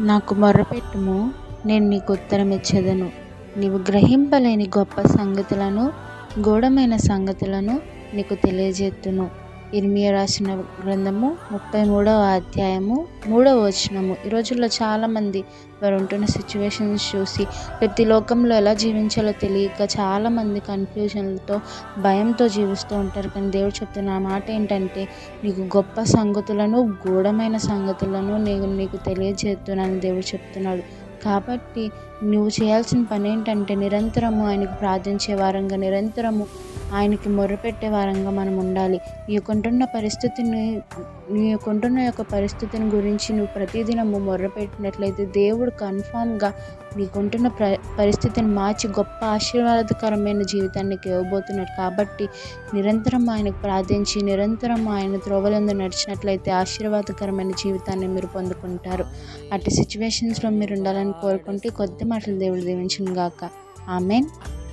నాకు మొర్రపెట్టుము, నేను నీకు ఉత్తరమిచ్చెదను. నీవు గ్రహింపలేని గొప్ప సంగతులను, గూఢమైన సంగతులను నీకు తెలియజేత్తును. ఇర్మియా రాసిన గ్రంథము 33వ అధ్యాయము 3వ వచనము. ఈ రోజుల్లో చాలామంది వారు ఉంటున్న సిచ్యువేషన్స్ చూసి ప్రతి లోకంలో ఎలా జీవించాలో తెలియక చాలామంది కన్ఫ్యూజన్లతో భయంతో జీవిస్తూ ఉంటారు. కానీ దేవుడు చెప్తున్న మాట ఏంటంటే, నీకు గొప్ప సంగతులను, గూఢమైన సంగతులను నేను నీకు తెలియజేస్తున్నానని దేవుడు చెప్తున్నాడు. కాబట్టి నువ్వు చేయాల్సిన పని ఏంటంటే, నిరంతరము ఆయనకు ప్రార్థించే వారంగా, నిరంతరము ఆయనకి మొర్రపెట్టే వారంగా మనం ఉండాలి. నీకుంటున్న పరిస్థితిని గురించి నువ్వు ప్రతిదినము మొర్రపెట్టినట్లయితే దేవుడు కన్ఫామ్గా నీకుంటున్న పరిస్థితిని మార్చి గొప్ప ఆశీర్వాదకరమైన జీవితాన్ని నీకు ఇవ్వబోతున్నాడు. కాబట్టి నిరంతరం ఆయనకు ప్రార్థించి, నిరంతరం ఆయన త్రోవలందు నడిచినట్లయితే ఆశీర్వాదకరమైన జీవితాన్ని మీరు పొందుకుంటారు. అటు సిచ్యువేషన్స్లో మీరు ఉండాలని కోరుకుంటే కొద్ది మాటలు దేవుడు దీవించును గాక. ఆమేన్.